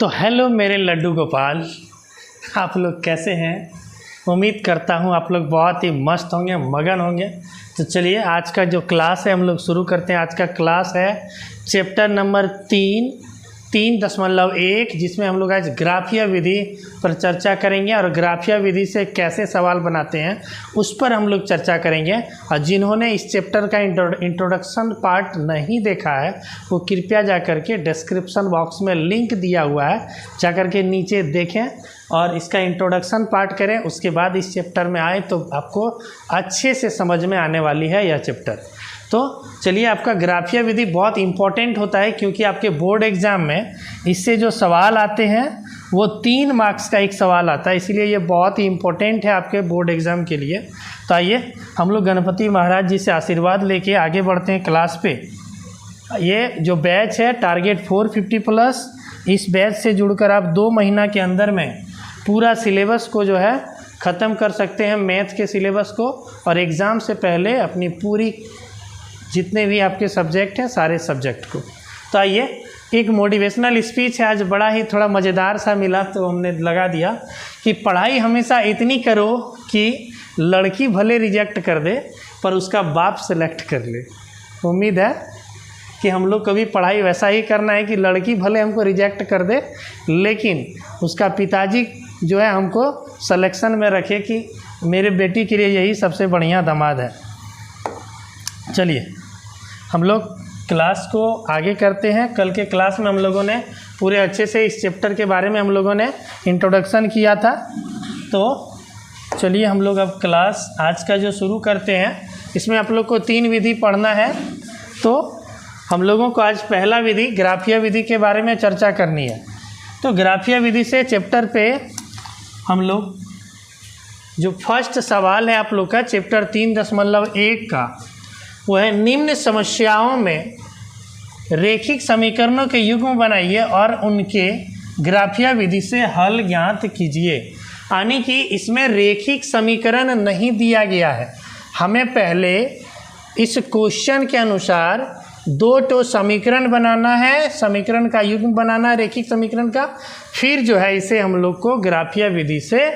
तो हेलो मेरे लड्डू गोपाल, आप लोग कैसे हैं। उम्मीद करता हूँ आप लोग बहुत ही मस्त होंगे, मगन होंगे। तो चलिए आज का जो क्लास है हम लोग शुरू करते हैं। आज का क्लास है चैप्टर नंबर 3.1, जिसमें हम लोग आज ग्राफीय विधि पर चर्चा करेंगे और ग्राफीय विधि से कैसे सवाल बनाते हैं उस पर हम लोग चर्चा करेंगे। और जिन्होंने इस चैप्टर का इंट्रोडक्शन पार्ट नहीं देखा है वो कृपया जाकर के डिस्क्रिप्शन बॉक्स में लिंक दिया हुआ है, जाकर के नीचे देखें और इसका इंट्रोडक्शन पार्ट करें। उसके बाद इस चैप्टर में आए तो आपको अच्छे से समझ में आने वाली है यह चैप्टर। तो चलिए, आपका ग्राफीय विधि बहुत इम्पोर्टेंट होता है क्योंकि आपके बोर्ड एग्ज़ाम में इससे जो सवाल आते हैं वो 3 मार्क्स का एक सवाल आता है, इसीलिए ये बहुत ही इम्पोर्टेंट है आपके बोर्ड एग्ज़ाम के लिए। तो आइए हम लोग गणपति महाराज जी से आशीर्वाद लेके आगे बढ़ते हैं क्लास पे। ये जो बैच है टारगेट 450+, इस बैच से जुड़कर आप 2 महीना के अंदर में पूरा सिलेबस को जो है ख़त्म कर सकते हैं, मैथ के सिलेबस को, और एग्ज़ाम से पहले अपनी पूरी जितने भी आपके सब्जेक्ट हैं सारे सब्जेक्ट को। तो आइए, एक मोटिवेशनल स्पीच है आज, बड़ा ही थोड़ा मज़ेदार सा मिला तो हमने लगा दिया कि पढ़ाई हमेशा इतनी करो कि लड़की भले रिजेक्ट कर दे पर उसका बाप सेलेक्ट कर ले। उम्मीद है कि हम लोग कभी पढ़ाई वैसा ही करना है कि लड़की भले हमको रिजेक्ट कर दे लेकिन उसका पिताजी जो है हमको सिलेक्शन में रखे कि मेरे बेटी के लिए यही सबसे बढ़िया दामाद है। चलिए हम लोग क्लास को आगे करते हैं। कल के क्लास में हम लोगों ने पूरे अच्छे से इस चैप्टर के बारे में हम लोगों ने इंट्रोडक्शन किया था। तो चलिए हम लोग अब क्लास आज का जो शुरू करते हैं, इसमें आप लोग को 3 विधि पढ़ना है। तो हम लोगों को आज पहला विधि ग्राफीय विधि के बारे में चर्चा करनी है। तो ग्राफीय विधि से चैप्टर पे हम लोग जो फर्स्ट सवाल है आप लोग का चैप्टर 3.1 का, वो है निम्न समस्याओं में रैखिक समीकरणों के युग्म बनाइए और उनके ग्राफीय विधि से हल ज्ञात कीजिए। यानी कि इसमें रैखिक समीकरण नहीं दिया गया है, हमें पहले इस क्वेश्चन के अनुसार 2 समीकरण बनाना है, समीकरण का युग्म बनाना है रैखिक समीकरण का, फिर जो है इसे हम लोग को ग्राफीय विधि से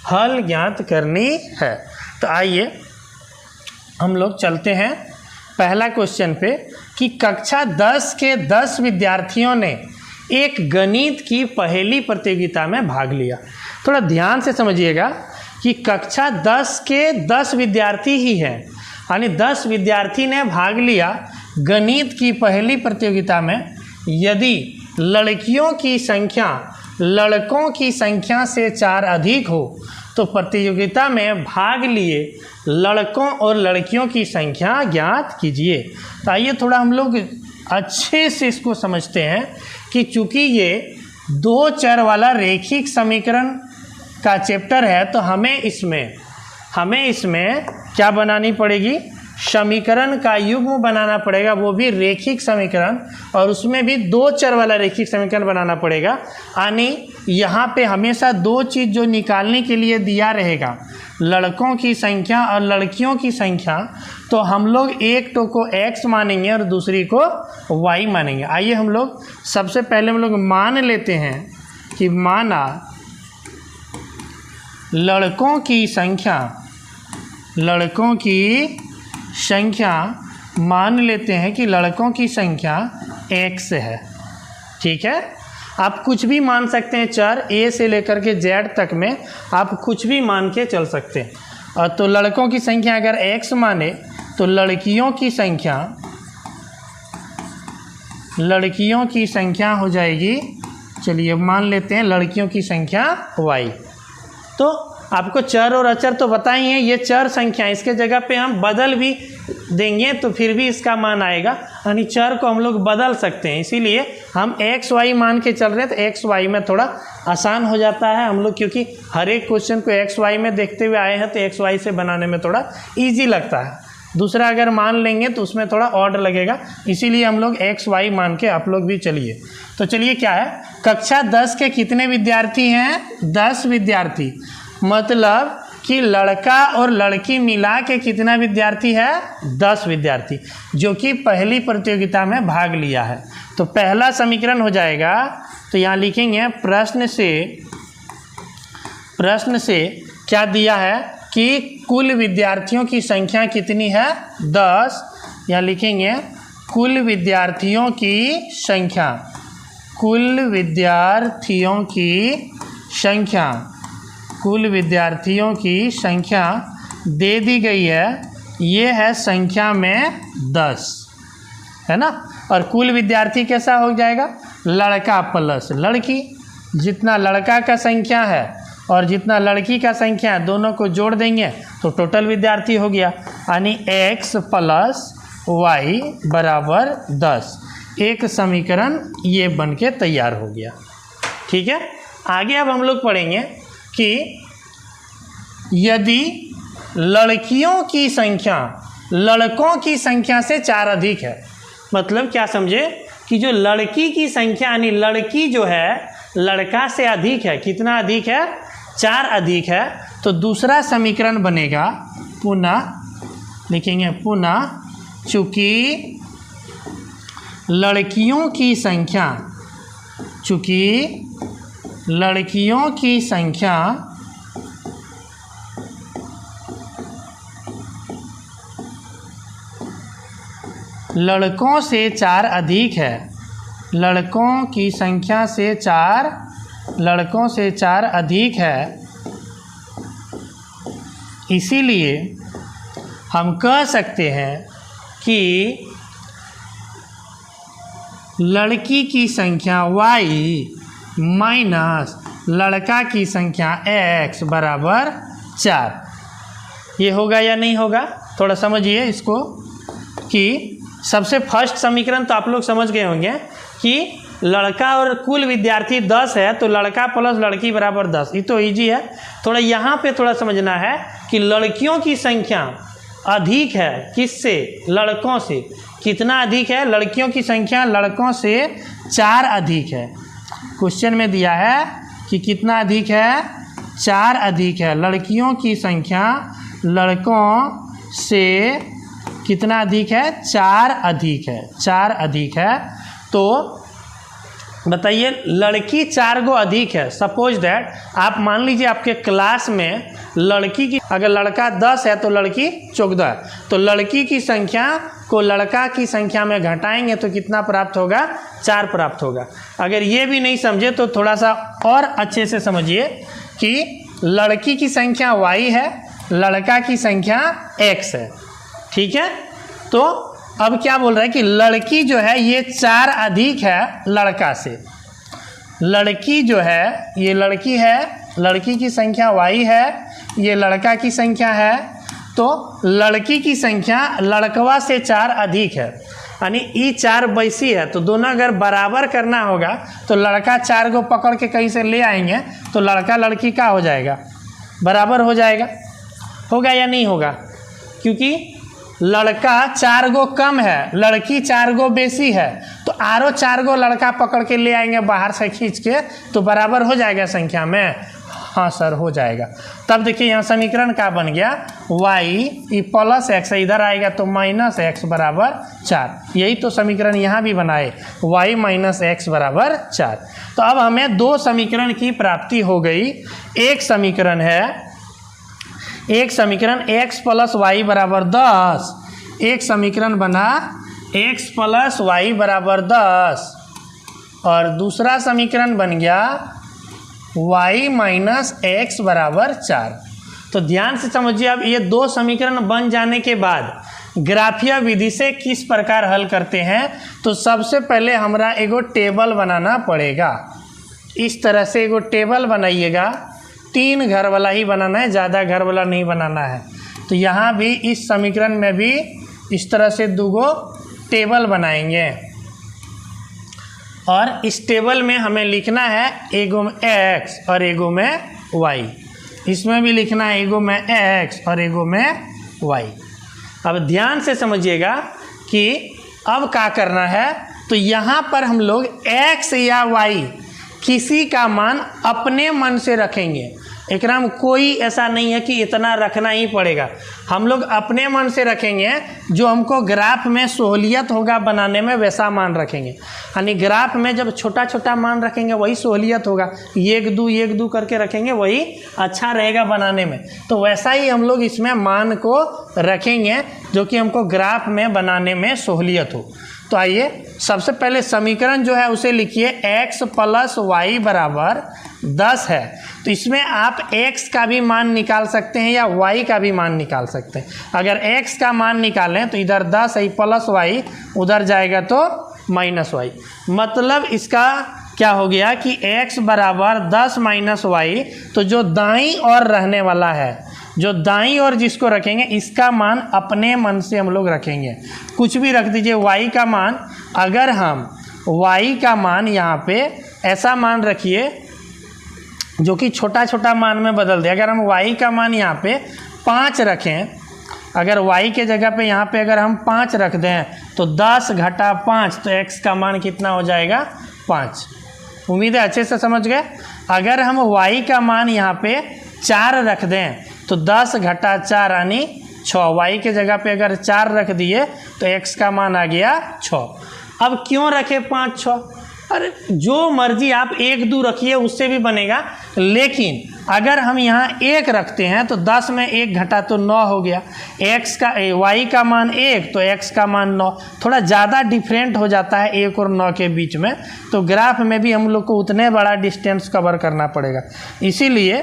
हल ज्ञात करनी है। तो आइए हम लोग चलते हैं पहला क्वेश्चन पे कि कक्षा 10 के 10 विद्यार्थियों ने एक गणित की पहेली प्रतियोगिता में भाग लिया। थोड़ा ध्यान से समझिएगा कि कक्षा 10 के 10 विद्यार्थी ही हैं, यानी 10 विद्यार्थी ने भाग लिया गणित की पहेली प्रतियोगिता में। यदि लड़कियों की संख्या लड़कों की संख्या से 4 अधिक हो तो प्रतियोगिता में भाग लिए लड़कों और लड़कियों की संख्या ज्ञात कीजिए। तो आइए थोड़ा हम लोग अच्छे से इसको समझते हैं कि चूँकि ये 2 चर वाला रैखिक समीकरण का चैप्टर है तो हमें इसमें क्या बनानी पड़ेगी, समीकरण का युग्म बनाना पड़ेगा, वो भी रैखिक समीकरण, और उसमें भी 2 चर वाला रैखिक समीकरण बनाना पड़ेगा। यानी यहाँ पे हमेशा 2 चीज़ जो निकालने के लिए दिया रहेगा, लड़कों की संख्या और लड़कियों की संख्या, तो हम लोग एक तो को x मानेंगे और दूसरी को y मानेंगे। आइए हम लोग सबसे पहले हम लोग मान लेते हैं कि माना लड़कों की संख्या मान लेते हैं कि लड़कों की संख्या x है। ठीक है, आप कुछ भी मान सकते हैं, चर a से लेकर के z तक में आप कुछ भी मान के चल सकते हैं। और तो लड़कों की संख्या अगर x माने तो लड़कियों की संख्या हो जाएगी, चलिए मान लेते हैं लड़कियों की संख्या y। तो आपको चर और अचर तो पता ही है, ये चर संख्या, इसके जगह पे हम बदल भी देंगे तो फिर भी इसका मान आएगा, यानी चर को हम लोग बदल सकते हैं। इसीलिए हम x y मान के चल रहे हैं तो x y में थोड़ा आसान हो जाता है हम लोग, क्योंकि हर एक क्वेश्चन को x y में देखते हुए आए हैं तो x y से बनाने में थोड़ा ईजी लगता है। दूसरा अगर मान लेंगे तो उसमें थोड़ा ऑड लगेगा, इसीलिए हम लोग x y मान के आप लोग भी चलिए। तो चलिए क्या है, कक्षा 10 के कितने विद्यार्थी हैं, 10 विद्यार्थी, मतलब कि लड़का और लड़की मिला के कितना विद्यार्थी है, 10 विद्यार्थी, जो कि पहली प्रतियोगिता में भाग लिया है। तो पहला समीकरण हो जाएगा, तो यहाँ लिखेंगे प्रश्न से क्या दिया है कि कुल विद्यार्थियों की संख्या कितनी है, 10। यहाँ लिखेंगे कुल विद्यार्थियों की संख्या दे दी गई है, ये है संख्या में 10, है ना। और कुल विद्यार्थी कैसा हो जाएगा, लड़का प्लस लड़की, जितना लड़का का संख्या है और जितना लड़की का संख्या है दोनों को जोड़ देंगे तो टोटल विद्यार्थी हो गया, यानी x + y बराबर 10। एक समीकरण ये बन के तैयार हो गया। ठीक है, आगे अब हम लोग पढ़ेंगे कि यदि लड़कियों की संख्या लड़कों की संख्या से 4 अधिक है, मतलब क्या समझे कि जो लड़की की संख्या यानी लड़की जो है लड़का से अधिक है, कितना अधिक है, 4 अधिक है, तो दूसरा समीकरण बनेगा पुनः, लिखेंगे पुनः चूँकि लड़कियों की संख्या लड़कों से 4 अधिक है, लड़कों की संख्या से 4 अधिक है, इसीलिए हम कह सकते हैं कि लड़की की संख्या y माइनस लड़का की संख्या x बराबर 4। ये होगा या नहीं होगा, थोड़ा समझिए इसको। कि सबसे फर्स्ट समीकरण तो आप लोग समझ गए होंगे कि लड़का और कुल विद्यार्थी 10 है, तो लड़का प्लस लड़की बराबर 10, ये तो इजी है। थोड़ा यहाँ पे थोड़ा समझना है कि लड़कियों की संख्या अधिक है किससे, लड़कों से। कितना अधिक है, लड़कियों की संख्या लड़कों से 4 अधिक है। क्वेश्चन में दिया है कि कितना अधिक है, 4 अधिक है। लड़कियों की संख्या लड़कों से कितना अधिक है, 4 अधिक है, 4 अधिक है। तो बताइए लड़की 4 गो अधिक है। सपोज दैट आप मान लीजिए आपके क्लास में लड़की की, अगर लड़का 10 है तो लड़की 14 है, तो लड़की की संख्या को लड़का की संख्या में घटाएंगे तो कितना प्राप्त होगा, 4 प्राप्त होगा। अगर ये भी नहीं समझे तो थोड़ा सा और अच्छे से समझिए कि लड़की की संख्या y है, लड़का की संख्या x है। ठीक है, तो अब क्या बोल रहा है कि लड़की जो है ये 4 अधिक है लड़का से। लड़की जो है ये लड़की है, लड़की की संख्या y है, ये लड़का की संख्या है, तो लड़की की संख्या लड़कवा से 4 अधिक है, यानी ई 4 बैसी है। तो दोनों अगर बराबर करना होगा तो लड़का 4 को पकड़ के कहीं से ले आएंगे तो लड़का लड़की का हो जाएगा, बराबर हो जाएगा। होगा या नहीं होगा, क्योंकि लड़का 4 गो कम है, लड़की 4 गो बेसी है, तो आरो 4 गो लड़का पकड़ के ले आएंगे बाहर से खींच के, तो बराबर हो जाएगा संख्या में। हाँ सर हो जाएगा। तब देखिए यहाँ समीकरण क्या बन गया, y प्लस x इधर आएगा तो माइनस x बराबर 4। यही तो समीकरण यहाँ भी बनाए, y माइनस x बराबर 4। तो अब हमें 2 समीकरण की प्राप्ति हो गई। एक समीकरण x प्लस y बराबर 10, एक समीकरण बना x प्लस y बराबर 10, और दूसरा समीकरण बन गया y माइनस x बराबर 4। तो ध्यान से समझिए, अब ये 2 समीकरण बन जाने के बाद ग्राफीय विधि से किस प्रकार हल करते हैं। तो सबसे पहले हमारा एगो टेबल बनाना पड़ेगा। इस तरह से एगो टेबल बनाइएगा, 3 घर वाला ही बनाना है, ज़्यादा घर वाला नहीं बनाना है। तो यहाँ भी इस समीकरण में भी इस तरह से 2 गो टेबल बनाएंगे, और इस टेबल में हमें लिखना है एगो में x और एगो में y, इसमें भी लिखना है एगो में x और एगो में y। अब ध्यान से समझिएगा कि अब क्या करना है। तो यहाँ पर हम लोग x या y किसी का मान अपने मन से रखेंगे। एकरा में कोई ऐसा नहीं है कि इतना रखना ही पड़ेगा, हम लोग अपने मन से रखेंगे, जो हमको ग्राफ में सहूलियत होगा बनाने में वैसा मान रखेंगे। यानी ग्राफ में जब छोटा छोटा मान रखेंगे वही सहूलियत होगा, 1 2 करके रखेंगे वही अच्छा रहेगा बनाने में। तो वैसा ही हम लोग इसमें मान को रखेंगे जो कि हमको ग्राफ में बनाने में सहूलियत हो। तो आइए सबसे पहले समीकरण जो है उसे लिखिए, x + y बराबर 10 है। तो इसमें आप x का भी मान निकाल सकते हैं या y का भी मान निकाल सकते हैं। अगर x का मान निकालें तो इधर 10 है प्लस y, उधर जाएगा तो -y। मतलब इसका क्या हो गया कि x बराबर 10 - y, तो जो दाईं ओर रहने वाला है, जो दाईं ओर जिसको रखेंगे इसका मान अपने मन से हम लोग रखेंगे, कुछ भी रख दीजिए। y का मान, अगर हम y का मान यहाँ पे ऐसा मान रखिए जो कि छोटा छोटा मान में बदल दे। अगर हम y का मान यहाँ पे 5 रखें, अगर y के जगह पे यहाँ पे अगर हम 5 रख दें तो 10 घटा 5, तो x का मान कितना हो जाएगा 5। उम्मीद है अच्छे से समझ गए। अगर हम y का मान यहाँ पे 4 रख दें तो 10 घटा 4 यानी 6, y के जगह पे अगर 4 रख दिए तो x का मान आ गया 6। अब क्यों रखे 5 6? अरे जो मर्जी आप 1 2 रखिए उससे भी बनेगा, लेकिन अगर हम यहाँ 1 रखते हैं तो 10 में 1 घटा तो 9 हो गया। y का मान 1 तो x का मान 9, थोड़ा ज़्यादा डिफरेंट हो जाता है 1 और 9 के बीच में। तो ग्राफ में भी हम लोग को उतने बड़ा डिस्टेंस कवर करना पड़ेगा। इसीलिए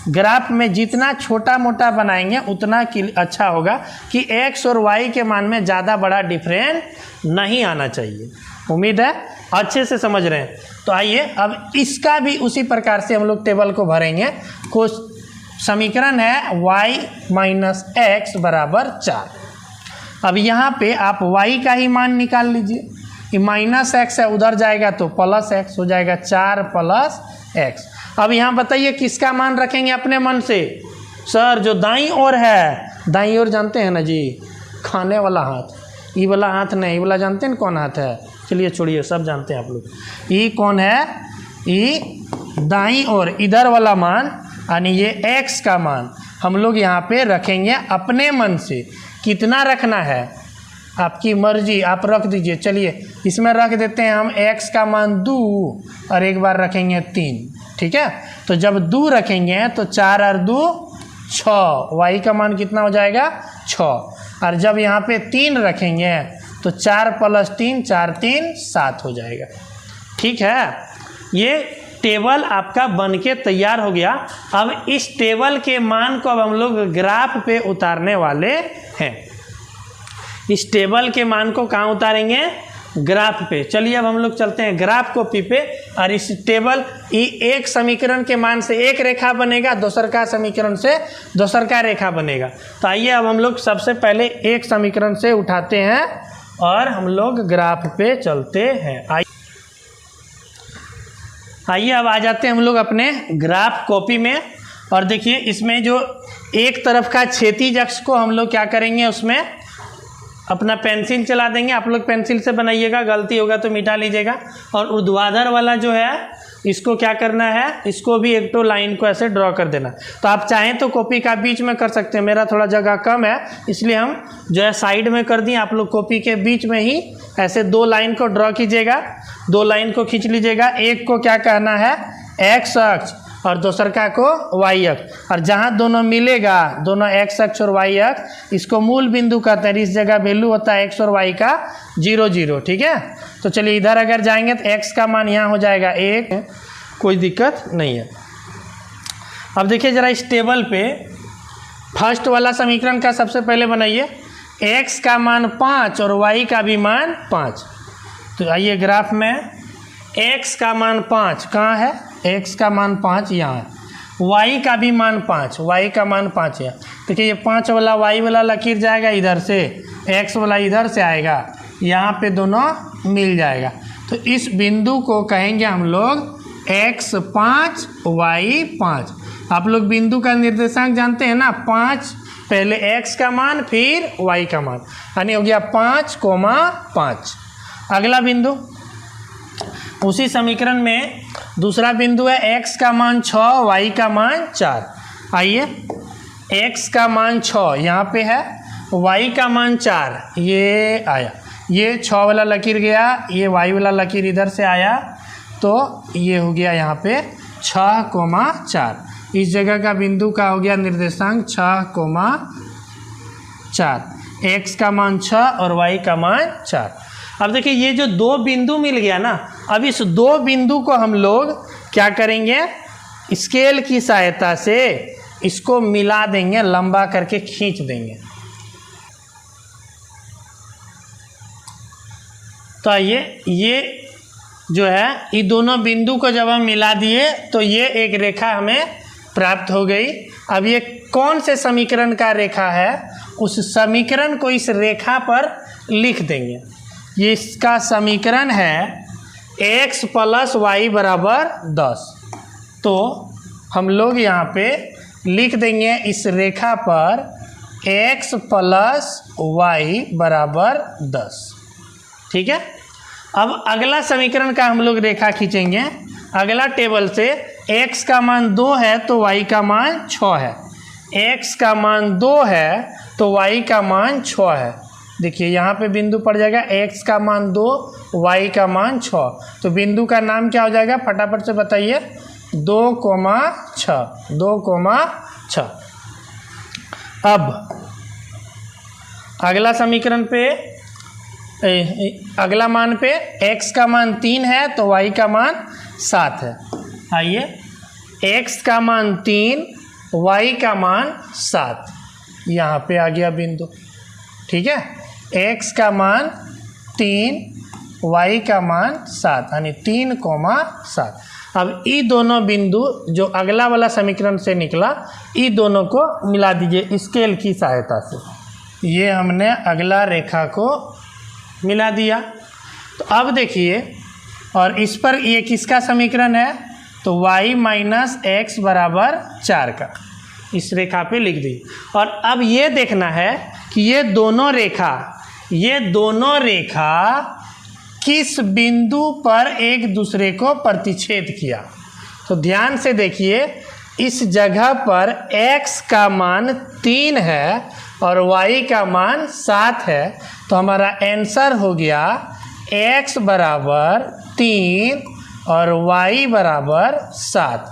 ग्राफ में जितना छोटा मोटा बनाएंगे उतना अच्छा होगा कि x और y के मान में ज़्यादा बड़ा डिफरेंट नहीं आना चाहिए। उम्मीद है अच्छे से समझ रहे हैं। तो आइए अब इसका भी उसी प्रकार से हम लोग टेबल को भरेंगे। कुछ समीकरण है y - x बराबर 4। अब यहाँ पे आप y का ही मान निकाल लीजिए, ये -x है, उधर जाएगा तो +x हो जाएगा, 4 + x। अब यहाँ बताइए किसका मान रखेंगे अपने मन से? सर जो दाईं ओर है, दाईं ओर जानते हैं ना जी, खाने वाला हाथ, ये वाला हाथ नहीं, ये वाला जानते हैं कौन हाथ है? चलिए छोड़िए, सब जानते हैं आप लोग। ये कौन है? ये दाईं ओर इधर वाला मान, यानी ये x का मान हम लोग यहाँ पे रखेंगे अपने मन से। कितना रखना है आपकी मर्जी, आप रख दीजिए। चलिए इसमें रख देते हैं हम x का मान 2 और एक बार रखेंगे 3, ठीक है। तो जब 2 रखेंगे तो 4 और 2 6, y का मान कितना हो जाएगा 6। और जब यहाँ पे 3 रखेंगे तो 4 + 3 4 3 7 हो जाएगा, ठीक है। ये टेबल आपका बनके तैयार हो गया। अब इस टेबल के मान को अब हम लोग ग्राफ पे उतारने वाले हैं। इस टेबल के मान को कहाँ उतारेंगे? ग्राफ पे। चलिए अब हम लोग चलते हैं ग्राफ कॉपी पे, और इस टेबल एक समीकरण के मान से एक रेखा बनेगा, दूसर का समीकरण से दूसर का रेखा बनेगा। तो आइए अब हम लोग सबसे पहले एक समीकरण से उठाते हैं और हम लोग ग्राफ पे चलते हैं। आइए अब आ जाते हैं हम लोग अपने ग्राफ कॉपी में, और देखिए इसमें जो एक तरफ का क्षैतिज अक्ष को हम लोग क्या करेंगे, उसमें अपना पेंसिल चला देंगे। आप लोग पेंसिल से बनाइएगा, गलती होगा तो मिटा लीजिएगा। और ऊर्ध्वाधर वाला जो है इसको क्या करना है, इसको भी एक तो लाइन को ऐसे ड्रॉ कर देना। तो आप चाहें तो कॉपी का बीच में कर सकते हैं, मेरा थोड़ा जगह कम है इसलिए हम जो है साइड में कर दिए। आप लोग कॉपी के बीच में ही ऐसे 2 लाइन को ड्रॉ कीजिएगा, 2 लाइन को खींच लीजिएगा। एक को क्या कहना है x अक्ष और दूसर का को y अक्ष, और जहाँ दोनों मिलेगा, दोनों x अक्ष और y अक्ष, इसको मूल बिंदु कहते हैं। इस जगह वैल्यू होता है x और y का 0 0, ठीक है। तो चलिए इधर अगर जाएंगे तो x का मान यहाँ हो जाएगा 1, कोई दिक्कत नहीं है। अब देखिए जरा इस टेबल पे फर्स्ट वाला समीकरण का सबसे पहले बनाइए, x का मान 5 और y का भी मान 5। तो आइए ग्राफ में x का मान 5 कहाँ है, x का मान 5 यहाँ है, y का भी मान 5, y का मान 5 है। देखिए ये 5 वाला y वाला लकीर जाएगा इधर से, x वाला इधर से आएगा, यहाँ पे दोनों मिल जाएगा। तो इस बिंदु को कहेंगे हम लोग x 5 y 5। आप लोग बिंदु का निर्देशांक जानते हैं ना, 5 पहले x का मान फिर y का मान, यानी हो गया 5, 5। अगला बिंदु उसी समीकरण में दूसरा बिंदु है x का मान 6 y का मान 4। आइए, x का मान 6 यहाँ पे है, y का मान 4 ये आया, ये 6 वाला लकीर गया, ये y वाला लकीर इधर से आया, तो ये हो गया यहाँ पे 6,4। इस जगह का बिंदु का हो गया निर्देशांक 6,4, x का मान 6 और y का मान 4। अब देखिए ये जो दो बिंदु मिल गया ना, अब इस दो बिंदु को हम लोग क्या करेंगे, स्केल की सहायता से इसको मिला देंगे, लंबा करके खींच देंगे। तो ये जो है, ये दोनों बिंदु को जब हम मिला दिए तो ये एक रेखा हमें प्राप्त हो गई। अब ये कौन से समीकरण का रेखा है, उस समीकरण को इस रेखा पर लिख देंगे। ये इसका समीकरण है x + y = 10। तो हम लोग यहाँ पे लिख देंगे इस रेखा पर x + y = 10। ठीक है। अब अगला समीकरण का हम लोग रेखा खींचेंगे। अगला टेबल से x का मान 2 है तो y का मान 6 है, x का मान 2 है तो y का मान 6 है। देखिए यहाँ पे बिंदु पड़ जाएगा, x का मान 2, y का मान 6। तो बिंदु का नाम क्या हो जाएगा, फटाफट से बताइए, 2,6, 2,6। अब अगला समीकरण पे, अगला मान पे x का मान 3 है तो y का मान 7 है। आइए, x का मान 3, y का मान 7, यहाँ पे आ गया बिंदु। ठीक है, x का मान 3, y का मान 7, यानी 3,7। अब ये दोनों बिंदु जो अगला वाला समीकरण से निकला, ये दोनों को मिला दीजिए स्केल की सहायता से। ये हमने अगला रेखा को मिला दिया। तो अब देखिए, और इस पर ये किसका समीकरण है, तो y - x = 4 का इस रेखा पे लिख दी। और अब ये देखना है कि ये दोनों रेखा किस बिंदु पर एक दूसरे को प्रतिच्छेद किया। तो ध्यान से देखिए, इस जगह पर x का मान 3 है और y का मान 7 है, तो हमारा आंसर हो गया x = 3 और y = 7।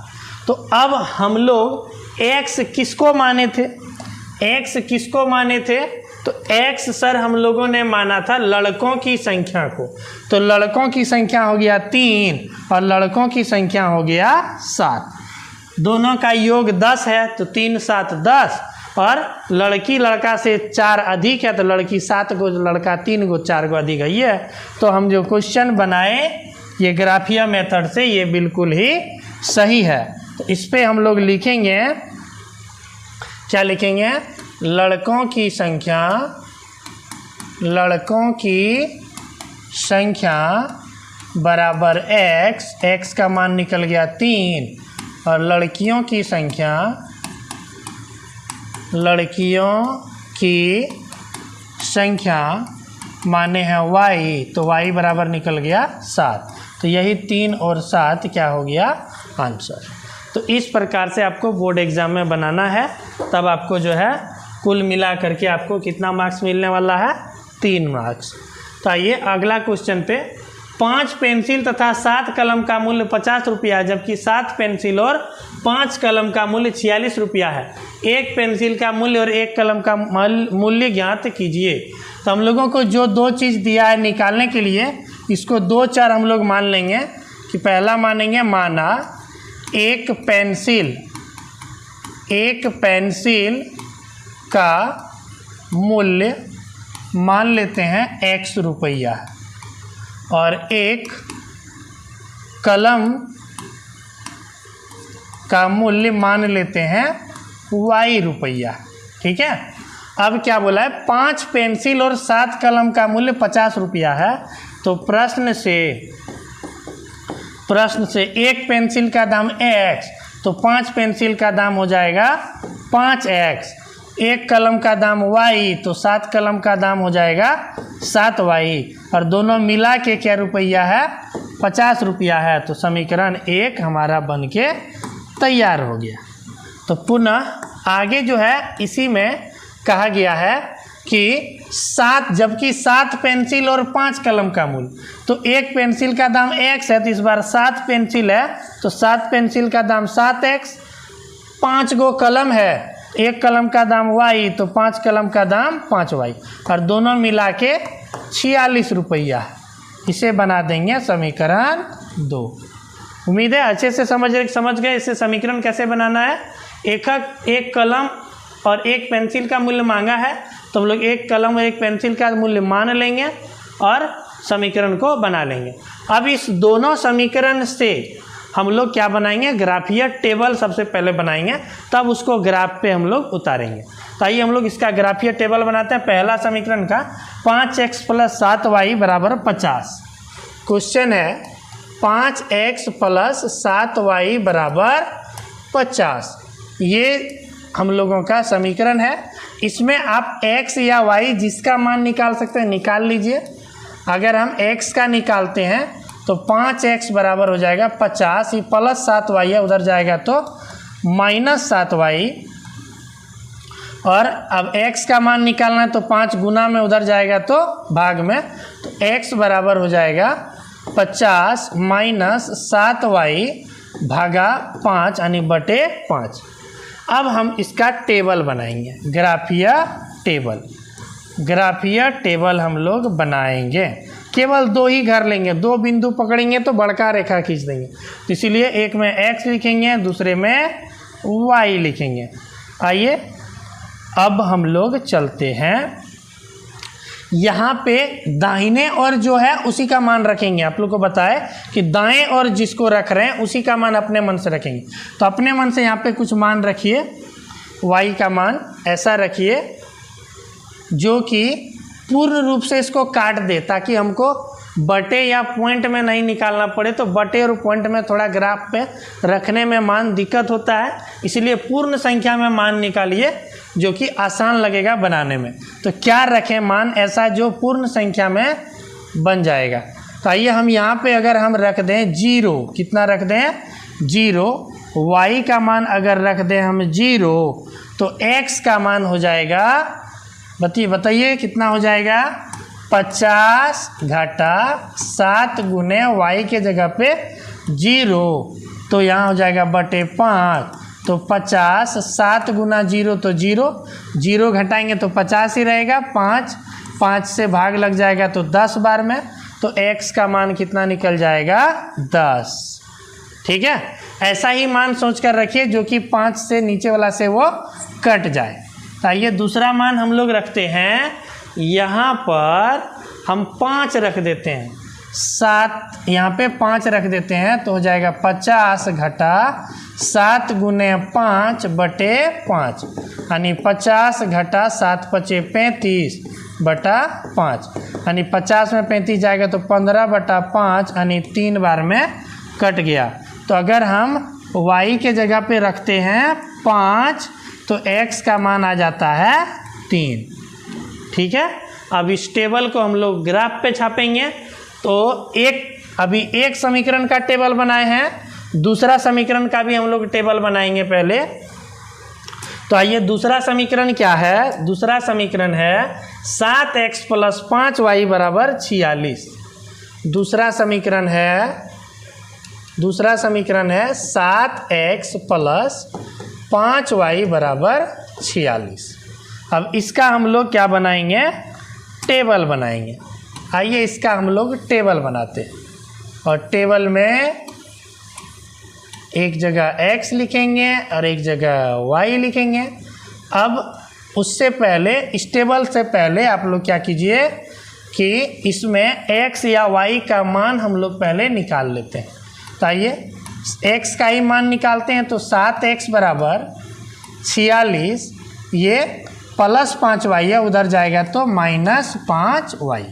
तो अब हम लोग x किसको माने थे, तो x सर हम लोगों ने माना था लड़कों की संख्या को। तो लड़कों की संख्या हो गया 3 और लड़कों की संख्या हो गया 7। दोनों का योग 10 है, तो 3, 7, 10। और लड़की लड़का से 4 अधिक है, तो लड़की 7 को, लड़का 3 को, 4 को अधिक है। ये तो हम जो क्वेश्चन बनाए ये ग्राफिया मेथड से, ये बिल्कुल ही सही है। तो इस पे हम लोग लिखेंगे, क्या लिखेंगे, लड़कों की संख्या बराबर x का मान निकल गया 3, और लड़कियों की संख्या माने हैं y, तो y बराबर निकल गया 7। तो यही 3 और 7 क्या हो गया, आंसर। तो इस प्रकार से आपको बोर्ड एग्जाम में बनाना है, तब आपको जो है कुल मिला करके आपको कितना मार्क्स मिलने वाला है, 3 मार्क्स। तो आइए अगला क्वेश्चन पे, 5 पेंसिल तथा 7 कलम का मूल्य 50 रुपया है, जबकि 7 पेंसिल और 5 कलम का मूल्य 46 रुपया है। एक पेंसिल का मूल्य और एक कलम का मूल्य ज्ञात कीजिए। तो हम लोगों को जो दो चीज़ दिया है निकालने के लिए, इसको 2 4 हम लोग मान लेंगे। कि पहला मानेंगे, माना एक पेंसिल का मूल्य मान लेते हैं x रुपया है, और एक कलम का मूल्य मान लेते हैं y रुपया। ठीक है। अब क्या बोला है, 5 पेंसिल और 7 कलम का मूल्य 50 रुपया है। तो प्रश्न से एक पेंसिल का दाम x, तो 5 पेंसिल का दाम हो जाएगा 5x। एक कलम का दाम y, तो 7 कलम का दाम हो जाएगा 7y, और दोनों मिला के क्या रुपया है, 50 रुपया है। तो समीकरण 1 हमारा बन के तैयार हो गया। तो पुनः आगे जो है इसी में कहा गया है कि 7, जबकि 7 पेंसिल और 5 कलम का मूल्य, तो एक पेंसिल का दाम x है, तो इस बार 7 पेंसिल है तो 7 पेंसिल का दाम 7x, 5 गो कलम है, एक कलम का दाम y, तो 5 कलम का दाम 5y, और दोनों मिला के 46 रुपया है। इसे बना देंगे समीकरण 2। उम्मीद है अच्छे से समझ गए इससे समीकरण कैसे बनाना है। एक कलम और एक पेंसिल का मूल्य मांगा है, तो हम लोग एक कलम और एक पेंसिल का मूल्य मान लेंगे और समीकरण को बना लेंगे। अब इस दोनों समीकरण से हम लोग क्या बनाएंगे, ग्राफीय टेबल सबसे पहले बनाएंगे, तब उसको ग्राफ पे हम लोग उतारेंगे। तो आइए हम लोग इसका ग्राफीय टेबल बनाते हैं। पहला समीकरण का 5x + 7y = 50। क्वेश्चन है 5x + 7y = 50। ये हम लोगों का समीकरण है। इसमें आप x या y जिसका मान निकाल सकते हैं निकाल लीजिए। अगर हम x का निकालते हैं तो 5x बराबर हो जाएगा 50, ये प्लस 7y है, उधर जाएगा तो -7y, और अब x का मान निकालना है तो 5 गुना में उधर जाएगा तो भाग में, तो x बराबर हो जाएगा 50 - 7y भागा 5 यानी बटे 5। अब हम इसका टेबल बनाएंगे, ग्राफीय टेबल हम लोग बनाएंगे। केवल 2 ही घर लेंगे, 2 बिंदु पकड़ेंगे तो बड़का रेखा खींच देंगे, तो इसीलिए एक में x लिखेंगे, दूसरे में y लिखेंगे। आइए अब हम लोग चलते हैं, यहाँ पे दाहिने और जो है उसी का मान रखेंगे। आप लोग को बताए कि दाएं और जिसको रख रहे हैं उसी का मान अपने मन से रखेंगे, तो अपने मन से यहाँ पे कुछ मान रखिए। y का मान ऐसा रखिए जो कि पूर्ण रूप से इसको काट दे, ताकि हमको बटे या पॉइंट में नहीं निकालना पड़े। तो बटे और पॉइंट में थोड़ा ग्राफ पे रखने में मान दिक्कत होता है, इसलिए पूर्ण संख्या में मान निकालिए जो कि आसान लगेगा बनाने में। तो क्या रखें मान ऐसा जो पूर्ण संख्या में बन जाएगा। तो आइए हम यहाँ पे अगर हम रख दें 0, कितना रख दें 0, y का मान अगर रख दें हम 0, तो x का मान हो जाएगा, बताइए कितना हो जाएगा, 50 घटा 7 गुने y के जगह पे 0, तो यहाँ हो जाएगा बटे 5, तो 50, 7 गुना 0 तो 0 घटाएंगे तो 50 ही रहेगा, 5 से भाग लग जाएगा तो 10 बार में, तो x का मान कितना निकल जाएगा 10। ठीक है, ऐसा ही मान सोच कर रखिए जो कि 5 से नीचे वाला से वो कट जाए। तो आइए दूसरा मान हम लोग रखते हैं, यहाँ पर हम 5 रख देते हैं, 7 यहाँ पे 5 रख देते हैं, तो हो जाएगा 50 घटा 7 गुने 5 बटे 5, यानी 50 घटा 7 × 5 = 35 बटा 5, यानी 50 में 35 जाएगा तो 15 बटा 5, यानी 3 बार में कट गया। तो अगर हम y के जगह पे रखते हैं 5, तो x का मान आ जाता है 3। ठीक है, अब इस टेबल को हम लोग ग्राफ पे छापेंगे। तो अभी एक समीकरण का टेबल बनाए हैं, दूसरा समीकरण का भी हम लोग टेबल बनाएंगे पहले। तो आइए दूसरा समीकरण क्या है, दूसरा समीकरण है 7x + 5y = 46। दूसरा समीकरण है 7x + 5y = 46। अब इसका हम लोग क्या बनाएंगे, टेबल बनाएंगे। आइए इसका हम लोग टेबल बनाते हैं, और टेबल में एक जगह x लिखेंगे और एक जगह y लिखेंगे। अब उससे पहले, इस टेबल से पहले आप लोग क्या कीजिए कि इसमें x या y का मान हम लोग पहले निकाल लेते हैं। तो आइए x का ही मान निकालते हैं, तो 7x = 46, ये प्लस 5y है, उधर जाएगा तो -5y।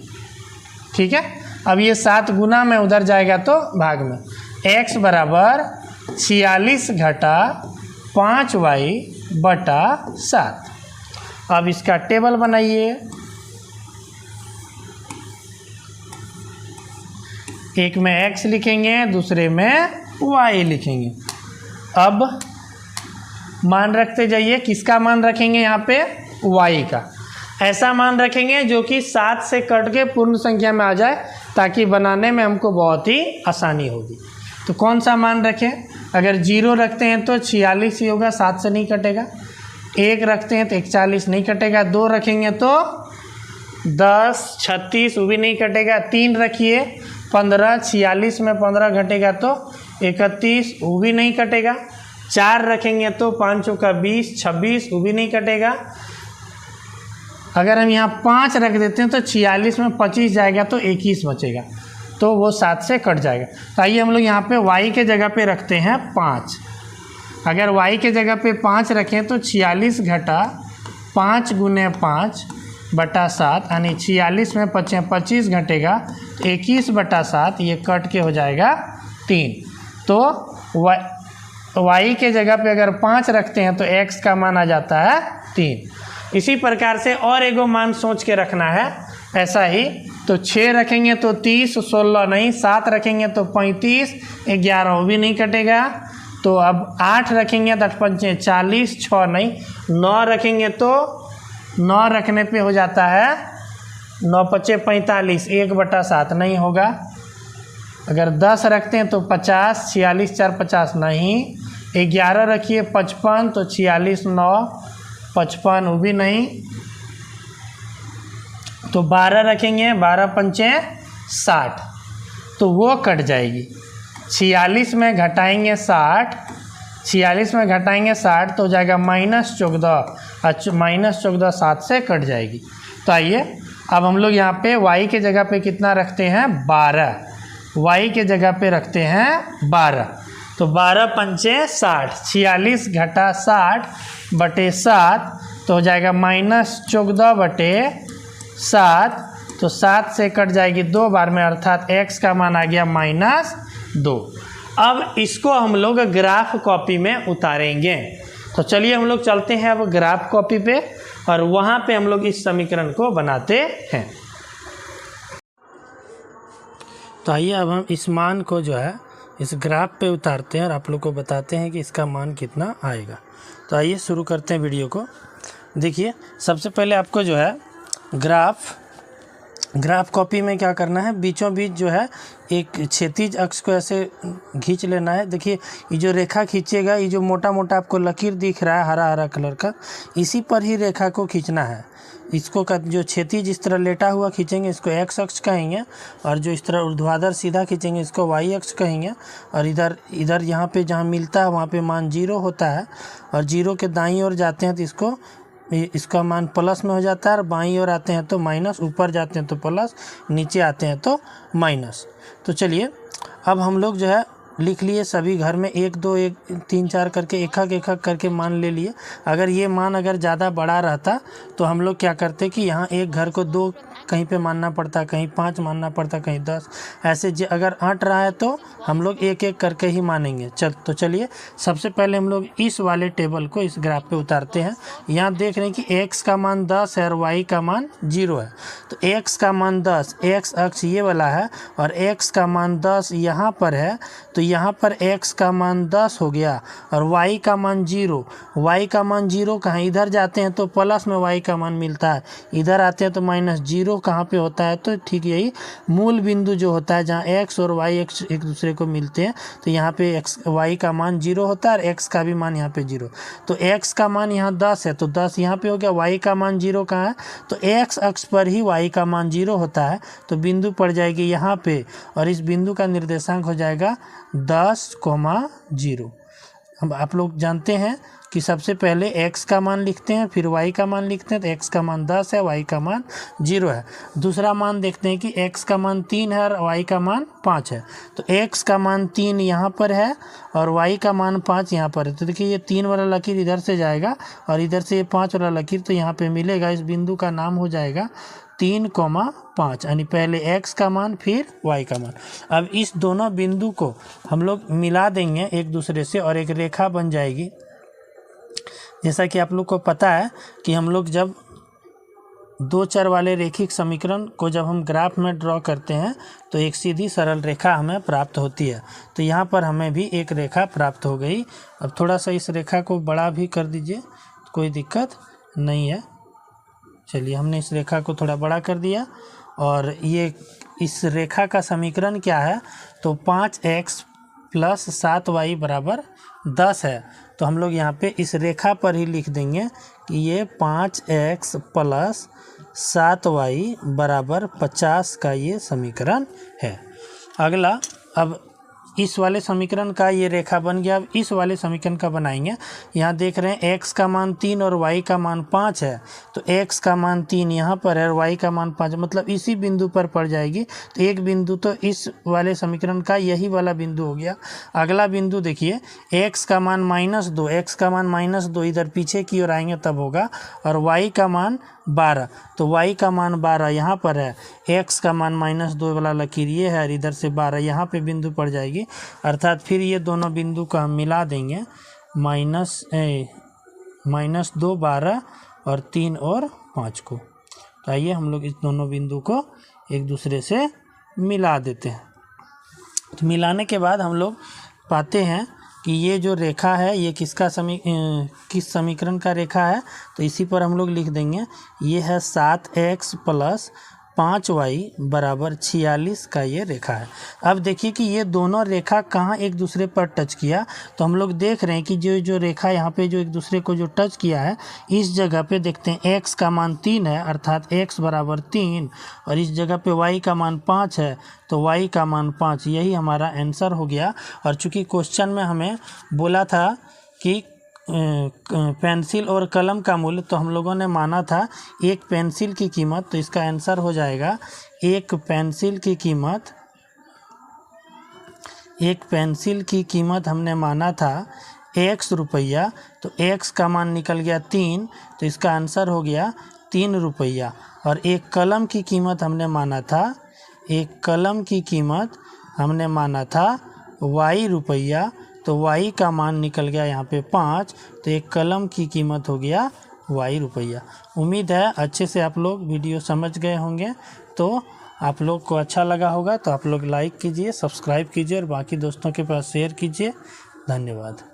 ठीक है, अब ये 7 गुना में उधर जाएगा तो भाग में, x = 46 घटा 5y बटा 7। अब इसका टेबल बनाइए, एक में x लिखेंगे, दूसरे में y लिखेंगे। अब मान रखते जाइए। किसका मान रखेंगे यहाँ पे? y का। ऐसा मान रखेंगे जो कि 7 से कट के पूर्ण संख्या में आ जाए, ताकि बनाने में हमको बहुत ही आसानी होगी। तो कौन सा मान रखें? अगर 0 रखते हैं तो 46 ही होगा, 7 से नहीं कटेगा। 1 रखते हैं तो 41 नहीं कटेगा। 2 रखेंगे तो 10, 36 वो भी नहीं कटेगा। 3 रखिए 15, 46 में 15 घटेगा तो 31 वो भी नहीं कटेगा। 4 रखेंगे तो 5 चौका 20, 26 वो भी नहीं कटेगा। अगर हम यहाँ 5 रख देते हैं तो 46 में 25 जाएगा तो 21 बचेगा, तो वो 7 से कट जाएगा। तो आइए हम लोग यहाँ पे y के जगह पे रखते हैं 5। अगर y के जगह पे 5 रखें तो 46 घटा 5 गुने 5 बटा 7, यानी 46 में 25 घटेगा तो 21 बटा 7, ये कट के हो जाएगा 3। तो y के जगह पे अगर 5 रखते हैं तो x का मान आ जाता है 3। इसी प्रकार से और एगो मान सोच के रखना है ऐसा ही। तो 6 रखेंगे तो 30, 16 नहीं। 7 रखेंगे तो 35, 11 वो भी नहीं कटेगा। तो अब 8 रखेंगे तो 8 पंचे 40, 6 नहीं। 9 रखेंगे तो 9 रखने पे हो जाता है 9 पचे 45, 1 बटा 7 नहीं होगा। अगर 10 रखते हैं तो 50, 46 4 50 नहीं। 11 रखिए 55, तो 46 9 55 वो भी नहीं। तो 12 रखेंगे 12 पंचे 60, तो वो कट जाएगी। 46 में घटाएंगे 60, 46 में घटाएंगे 60 तो हो जाएगा -14। -14 7 से कट जाएगी। तो आइए अब हम लोग यहाँ पे y के जगह पे कितना रखते हैं? 12। y के जगह पे रखते हैं 12। तो 12 पंचे 60, 46 घटा 60 बटे 7 तो हो जाएगा -14 बटे 7। तो 7 से कट जाएगी 2 बार में, अर्थात x का मान आ गया -2। अब इसको हम लोग ग्राफ कॉपी में उतारेंगे। तो चलिए हम लोग चलते हैं अब ग्राफ कॉपी पे, और वहाँ पे हम लोग इस समीकरण को बनाते हैं। तो आइए अब हम इस मान को जो है इस ग्राफ पे उतारते हैं और आप लोग को बताते हैं कि इसका मान कितना आएगा। तो आइए शुरू करते हैं वीडियो को। देखिए सबसे पहले आपको जो है ग्राफ कॉपी में क्या करना है, बीचों बीच जो है एक क्षैतिज अक्ष को ऐसे खींच लेना है। देखिए ये जो रेखा खींचेगा, ये जो मोटा मोटा आपको लकीर दिख रहा है हरा हरा कलर का, इसी पर ही रेखा को खींचना है। इसको का जो क्षैतिज इस तरह लेटा हुआ खींचेंगे इसको x अक्ष कहेंगे, और जो इस तरह ऊर्ध्वाधर सीधा खींचेंगे इसको y अक्ष कहेंगे। और इधर यहाँ पे जहाँ मिलता है वहाँ पे मान 0 होता है, और 0 के दाईं ओर जाते हैं तो इसका मान प्लस में हो जाता है, और बाईं ओर आते हैं तो माइनस, ऊपर जाते हैं तो प्लस, नीचे आते हैं तो माइनस। तो चलिए अब हम लोग जो है लिख लिए सभी घर में 1 2 1 3 4 करके एक एक करके मान ले लिए। अगर ये मान अगर ज़्यादा बड़ा रहता तो हम लोग क्या करते कि यहाँ एक घर को 2 कहीं पे मानना पड़ता, कहीं 5 मानना पड़ता, कहीं 10, ऐसे अगर 8 रहा है तो हम लोग एक एक करके ही मानेंगे। तो चलिए सबसे पहले हम लोग इस वाले टेबल को इस ग्राफ पे उतारते हैं। यहाँ देख रहे हैं कि x का मान 10 है और y का मान 0 है। तो x का मान 10, x अक्ष ये वाला है, और x का मान 10 यहाँ पर है, तो यहाँ पर x का मान 10 हो गया, और y का मान 0। y का मान 0 कहाँ, इधर जाते हैं तो प्लस में y का मान मिलता है, इधर आते हैं तो -0 कहाँ पे होता है, तो ठीक यही मूल बिंदु जो होता है जहाँ x और y एक दूसरे को मिलते हैं, तो यहाँ पे y का मान 0 होता है और x का भी मान यहाँ पे 0। तो x का मान यहाँ 10 है तो 10 यहाँ पे हो गया, y का मान 0 कहाँ है, तो x अक्ष पर ही y का मान 0 होता है, तो बिंदु पड़ जाएगी यहाँ पे, और इस बिंदु का निर्देशांक हो जाएगा 10,0। अब आप लोग जानते हैं कि सबसे पहले x का मान लिखते हैं फिर y का मान लिखते हैं, तो x का मान 10 है, y का मान 0 है। दूसरा मान देखते हैं कि x का मान 3 है और y का मान 5 है। तो x का मान 3 यहाँ पर है और y का मान 5 यहाँ पर है। तो देखिए ये 3 वाला लकीर इधर से जाएगा और इधर से ये 5 वाला लकीर तो यहाँ पे मिलेगा। इस बिंदु का नाम हो जाएगा 3,5, यानी पहले x का मान फिर y का मान। अब इस दोनों बिंदु को हम लोग मिला देंगे एक दूसरे से और एक रेखा बन जाएगी। जैसा कि आप लोग को पता है कि हम लोग जब दो चर वाले रेखिक समीकरण को जब हम ग्राफ में ड्रॉ करते हैं तो एक सीधी सरल रेखा हमें प्राप्त होती है। तो यहाँ पर हमें भी एक रेखा प्राप्त हो गई। अब थोड़ा सा इस रेखा को बड़ा भी कर दीजिए, कोई दिक्कत नहीं है। चलिए, हमने इस रेखा को थोड़ा बड़ा कर दिया और ये इस रेखा का समीकरण क्या है, तो 5x + 7y = 10 है। तो हम लोग यहाँ पे इस रेखा पर ही लिख देंगे कि ये 5x + 7y = 50 का ये समीकरण है। अगला, अब इस वाले समीकरण का ये रेखा बन गया। अब इस वाले समीकरण का बनाएंगे। यहाँ देख रहे हैं x का मान 3 और y का मान 5 है। तो x का मान 3 यहाँ पर है और y का मान 5, मतलब इसी बिंदु पर पड़ जाएगी। तो एक बिंदु तो इस वाले समीकरण का यही वाला बिंदु हो गया। अगला बिंदु देखिए, x का मान -2, x का मान -2 इधर पीछे की ओर आएंगे तब होगा, और y का मान 12, तो y का मान 12 यहाँ पर है। x का मान -2 वाला लकीर ये है और इधर से 12 यहाँ पे बिंदु पड़ जाएगी। अर्थात फिर ये दोनों बिंदु को हम मिला देंगे, -2 12 और 3 और 5 को। तो आइए हम लोग इस दोनों बिंदु को एक दूसरे से मिला देते हैं। तो मिलाने के बाद हम लोग पाते हैं कि ये जो रेखा है ये किस समीकरण का रेखा है। तो इसी पर हम लोग लिख देंगे, ये है 7x + 5y = 46 का ये रेखा है। अब देखिए कि ये दोनों रेखा कहाँ एक दूसरे पर टच किया। तो हम लोग देख रहे हैं कि जो रेखा यहाँ पे जो एक दूसरे को जो टच किया है, इस जगह पे देखते हैं x का मान 3 है, अर्थात x = 3, और इस जगह पे y का मान 5 है, तो y का मान 5। यही हमारा आंसर हो गया। और चूंकि क्वेश्चन में हमें बोला था कि पेंसिल और कलम का मूल्य, तो हम लोगों ने माना था एक पेंसिल की कीमत, तो इसका आंसर हो जाएगा एक पेंसिल की कीमत हमने माना था x रुपया। तो x का मान निकल गया 3, तो इसका आंसर हो गया 3 रुपया। और एक कलम की कीमत हमने माना था y रुपया, तो y का मान निकल गया यहाँ पे 5, तो एक कलम की कीमत हो गया y रुपया। उम्मीद है अच्छे से आप लोग वीडियो समझ गए होंगे। तो आप लोग को अच्छा लगा होगा तो आप लोग लाइक कीजिए, सब्सक्राइब कीजिए और बाकी दोस्तों के पास शेयर कीजिए। धन्यवाद।